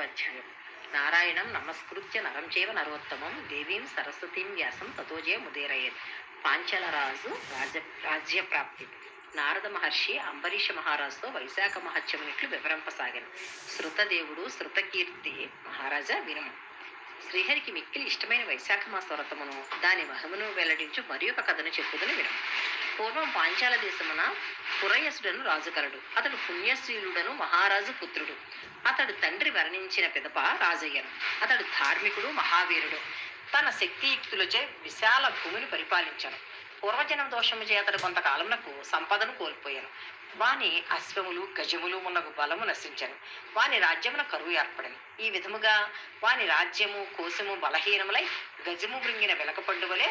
అధ్యాయం. నారాయణం నమస్కృత్య నరం చైవ నరోత్తమం దేవీం సరస్వతీం వ్యాసం తతోజయ ముదేరయేత్. పాంచలరాజు రాజ్యప్రాప్తి. నారద మహర్షి అంబరీష మహారాజుతో వైశాఖ మహత్యమునిట్లు వివరింపసాగాను. శృతదేవుడు శృతకీర్తి మహారాజా వినుము. శ్రీహరికి మిక్కిలి ఇష్టమైన వైశాఖ మాస వ్రతమును దాని మహిమను వెల్లడించు మరి ఒక కథను చెప్పుదని వినము. పూర్వం పాంచాల దేశమున పురయసుడను రాజు కలడు. అతడు పుణ్యశ్రీలుడను మహారాజు పుత్రుడు. అతడు తండ్రి వర్ణించిన పిదప రాజయ్యను. అతడు ధార్మికుడు, మహావీరుడు. తన శక్తియుక్తులచే విశాల భూమిని పరిపాలించాను. పూర్వజనం దోషము చే అతడు కొంతకాలమునకు సంపదను కోల్పోయాను. వాని అశ్వములు గజములు మున్నగు బలము నశించను. వాని రాజ్యమున కరువు ఏర్పడను. ఈ విధముగా వాని రాజ్యము కోశము బలహీనములై గజము బృంగిన వెలకపండువలే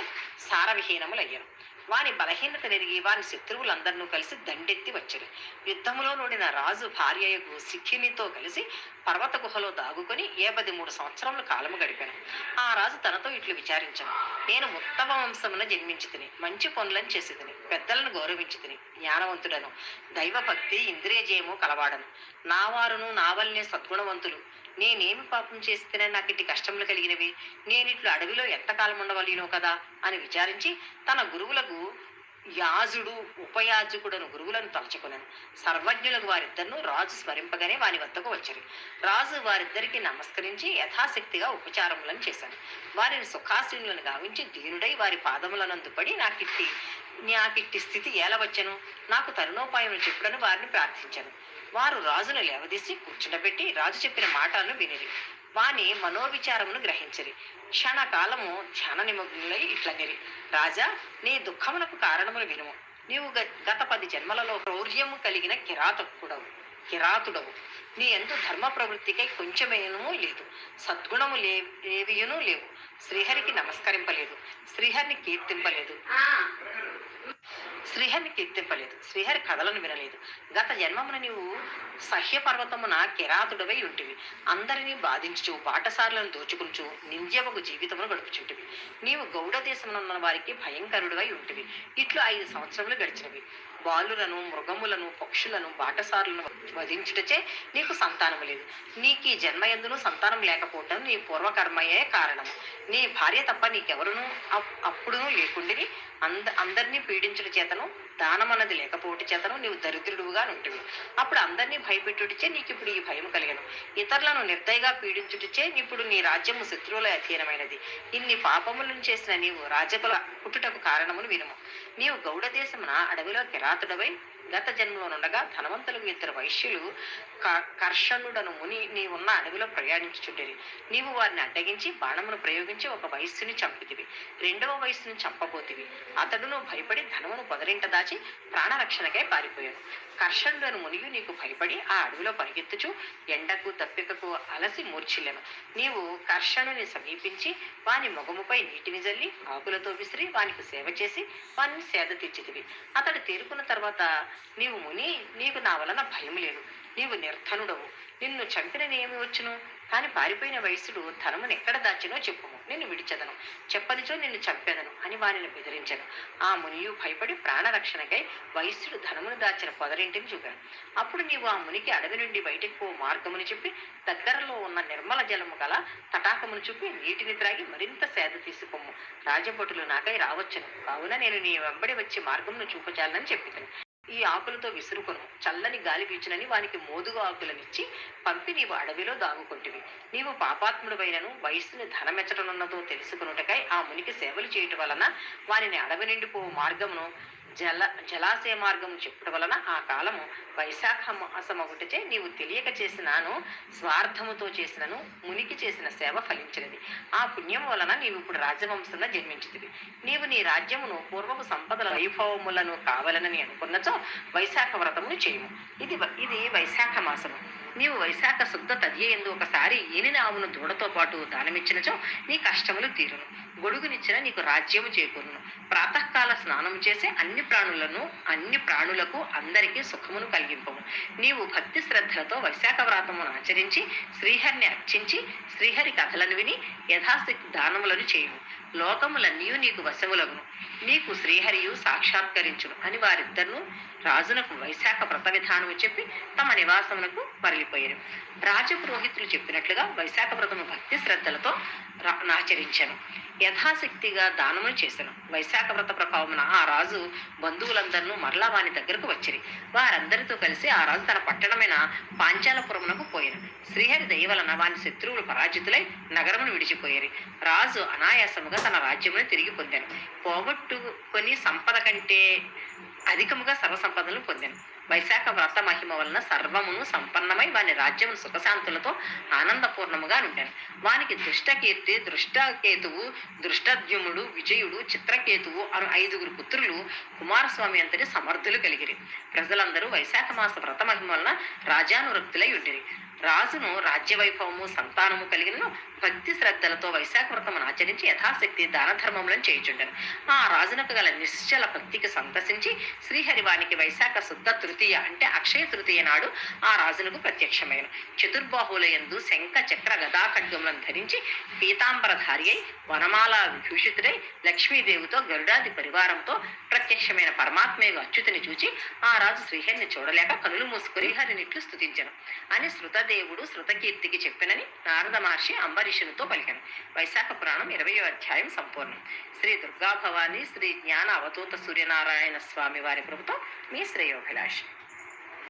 సారవిహీనములయ్యను. వాని బలహీనత నెరిగి వాని శత్రువులందరినూ కలిసి దండెత్తి వచ్చారు. యుద్ధములో నోడిన రాజు భార్యయకు సిక్కినితో కలిసి పర్వత గుహలో దాగుకొని 83 సంవత్సరముల కాలము గడిపాను. ఆ రాజు తనతో ఇట్లు విచారించాను. నేను ఉత్తమ వంశమున జన్మించి తిని మంచి పనులను చేసి తిని పెద్దలను గౌరవించి తిని జ్ఞానవంతుడను, దైవభక్తి ఇంద్రియజయము కలవాడను. నా వారును నా వల్లనే సద్గుణవంతులు. నేనేమి పాపం చేస్తేనే నాకు ఇట్టి కష్టములు కలిగినవి? నేనిట్లు అడవిలో ఎంతకాలం ఉండవలేనో కదా అని విచారించి తన గురువులకు యాజుడు ఉపయాజకుడను గురువులను తలచుకున్నాను. సర్వజ్ఞులకు వారిద్దరినూ రాజు స్మరింపగానే వాని వద్దకు వచ్చారు. రాజు వారిద్దరికి నమస్కరించి యథాశక్తిగా ఉపచారములను చేశాను. వారిని సుఖాసీనులను గావించి దీనుడై వారి పాదములనందు పడి నాకిట్టి స్థితి ఏలవచ్చను, నాకు తరుణోపాయములు చెప్పుడని వారిని ప్రార్థించాను. వారు రాజును లేవదీసి కూర్చుండబెట్టి రాజు చెప్పిన మాటలను వినిరి. వాని మనోవిచారమును గ్రహించరి. క్షణకాలము ధ్యాన నిమగ్నులై ఇట్లనిరి. రాజా, నీ దుఃఖమునకు కారణములు వినుము. నీవు గత 10 జన్మలలో క్రౌర్యము కలిగిన కిరాతుడవు. నీ ఎందు ధర్మ ప్రవృత్తికై కొంచెమేనూ లేదు. సద్గుణము లేవియునూ లేవు. శ్రీహరికి నమస్కరింపలేదు. శ్రీహరిని కీర్తింపలేదు. శ్రీహరి కథలను వినలేదు. గత జన్మమున నీవు సహ్యపర్వతమున కిరాతుడవై ఉంటివి. అందరినీ బాధించుచు బాటసారులను దోచుకుంటూ నింద్యమగు జీవితమును గడుపుచుంటివి. నీవు గౌడ దేశమునున్న వారికి భయంకరుడివై ఉంటివి. ఇట్లు 5 సంవత్సరములు గడిచినవి. బాలులను, మృగములను, పక్షులను, బాటసారులను వధించుటచే నీకు సంతానము లేదు. నీకు ఈ జన్మయందును సంతానం లేకపోవటం నీ పూర్వకర్మయే కారణము. నీ భార్య తప్ప నీకెవరును అప్పుడునూ లేకుండిని. అందరినీ పీడించుట చేతను, దానమన్నది లేకపోవటి చేతను నీవు దరిద్రుడుగా నుంటివి. అప్పుడు అందరినీ భయపెట్టుటిచే నీకు ఇప్పుడు ఈ భయం కలిగను. ఇతరులను నిర్దయగా పీడించుటచే ఇప్పుడు నీ రాజ్యము శత్రువుల అధీనమైనది. ఇన్ని పాపములను చేసిన నీవు రాజ్యకుల పుట్టుటకు కారణమును వినుము. నీవు గౌడ దేశమున అడవిలో కిరాతుడవై గత జన్మలోనుండగా ధనవంతులకు 2 వైశ్యులు కర్షణుడను ముని నీవున్న అడవిలో ప్రయాణించుచుండేది. నీవు వారిని అడ్డగించి బాణమును ప్రయోగించి ఒక వైశ్యుని చంపితివి. 2వ వైశ్యుని చంపబోతివి. అతడును భయపడి ధనమును పొదరింట దాచి ప్రాణరక్షణకై పారిపోయాను. కర్షణుడను మునియు నీకు భయపడి ఆ అడవిలో పరిగెత్తుచు ఎండకు దప్పికకు అలసి మూర్ఛిల్లెను. నీవు కర్షణుని సమీపించి వాని మొగముపై నీటిని జల్లి ఆకులతో విసిరి వానికి సేవ చేసి వానిని సేద తీర్చితివి. అతడు తేరుకున్న తర్వాత నీవు ముని, నీకు నా వలన భయం లేదు. నీవు నిర్ధనుడవు. నిన్ను చంపిన ఏమి వచ్చును? కాని పారిపోయిన వైశ్యుడు ధనమును ఎక్కడ దాచినో చెప్పుము, నిన్ను విడిచెదను. చెప్పనిచో నిన్ను చంపెదను అని వానిని బెదిరించను. ఆ మునియు భయపడి ప్రాణరక్షణకై వైశ్యుడు ధనమును దాచిన పొదరింటిని చూపాను. అప్పుడు నీవు ఆ మునికి అడవి నుండి బయటకు పో మార్గముని చెప్పి దగ్గరలో ఉన్న నిర్మల జలము గల తటాకమును చూపి నీటిని త్రాగి మరింత సేద తీసుకొమ్ము. రాజభటులు నాకై రావచ్చును. కావున నేను నీ వెంబడి వచ్చి మార్గమును చూపచాలని చెప్పితను. ఈ ఆకులతో విసురుకొను. చల్లని గాలి వీచునని వానికి మోదుగా ఆకులనిచ్చి పంపి నీవు అడవిలో దాగుకుంటివి. నీవు పాపాత్ముడువైనను వయస్సుని ధనమెచ్చటనున్నదో తెలుసుకున్నటకై ఆ మునికి సేవలు చేయటం వలన వారిని అడవి నుండి పో మార్గమును జలాశయ మార్గము చెప్పుట వలన ఆ కాలము వైశాఖ మాసమగుటచే నీవు తెలియక చేసినాను, స్వార్థముతో చేసినను మునికి చేసిన సేవ ఫలించినది. ఆ పుణ్యం వలన నీవు ఇప్పుడు రాజవంశంలో జన్మించితివి. నీవు నీ రాజ్యమును పూర్వపు సంపదల వైభవములను కావాలనని అనుకున్నచో వైశాఖ వ్రతమును చేయము. ఇది వైశాఖ మాసము. నీవు వైశాఖ శుద్ధ తదియందు ఒకసారి ఈనిన ఆవును దూడతో పాటు దానమిచ్చినచో నీ కష్టములు తీరును. గొడుగునిచ్చిన నీకు రాజ్యము చేకూరును. ప్రాతకాల స్నానము చేసి అన్ని ప్రాణులకు అందరికీ సుఖమును కలిగింపము. నీవు భక్తి శ్రద్ధలతో వైశాఖ వ్రతమును ఆచరించి శ్రీహరిని అర్చించి శ్రీహరి కథలను విని యథాశక్తి దానములను చేయము. లోకములన్నీ నీకు వశములగును, నీకు శ్రీహరియు సాక్షాత్కరించును అని వారిద్దరును రాజునకు వైశాఖ వ్రత విధానము చెప్పి తమ నివాసమునకు మరలిపోయారు. రాజపురోహితులు చెప్పినట్లుగా వైశాఖ వ్రతము భక్తి శ్రద్ధలతో ఆచరించాను. యథాశక్తిగా దానములు చేశాను. వైశాఖ వ్రత ప్రభావమున ఆ రాజు బంధువులందరినూ మరలా వాని దగ్గరకు వచ్చిరి. వారందరితో కలిసి ఆ రాజు తన పట్టణమైన పాంచాలపురమునకు పోయాను. శ్రీహరి దయ వలన వాని శత్రువులు పరాజితులై నగరమును విడిచిపోయారు. రాజు అనాయాసముగా తన రాజ్యమును తిరిగి పొందాను. పోగొట్టుకొని సంపద కంటే అధికముగా సర్వసంపదలను పొందాను. వైశాఖ వ్రత మహిమ వలన సర్వమును సంపన్నమై వాని రాజ్యమును సుఖశాంతులతో ఆనందపూర్ణముగా నుండాను. వానికి దుష్టకీర్తి, దృష్టకేతువు, దృష్టద్యుముడు, విజయుడు, చిత్రకేతువు అను 5 పుత్రులు కుమారస్వామి అంతటి సమర్థులు కలిగిరి. ప్రజలందరూ వైశాఖ మాస వ్రత మహిమ వలన రాజానురక్తులై ఉండిరి. రాజును రాజ్యవైభవము సంతానము కలిగిన భక్తి శ్రద్ధలతో వైశాఖ వ్రతమును ఆచరించి యథాశక్తి దాన ధర్మములను చేయుచుండెను. ఆ రాజునకు గల నిశ్చల భక్తికి సంతసించి శ్రీహరివానికి వైశాఖ శుద్ధ తృతీయ అంటే అక్షయ తృతీయ నాడు ఆ రాజునకు ప్రత్యక్షమైన చతుర్బాహులయందు శంఖ చక్ర గదా ఖడ్గములను ధరించి పీతాంబరధారి అయి వనమాల విభూషితుడై లక్ష్మీదేవితో గరుడాది పరివారంతో ప్రత్యక్షమైన పరమాత్మేగు అచ్యుతిని చూచి ఆ రాజు శ్రీహరిని చూడలేక కనులు మూసుకుని హరినిట్లు స్తుతించెను అని శృతదేవుడు శృతకీర్తికి చెప్పినని నారద మహర్షి అంబరీషునితో పలికెను. వైశాఖ పురాణం 20వ అధ్యాయం సంపూర్ణం. శ్రీ దుర్గా భవాని శ్రీ జ్ఞాన అవధూత సూర్యనారాయణ స్వామి వారి ప్రభుత్వం మీ శ్రేయోభిలాషి.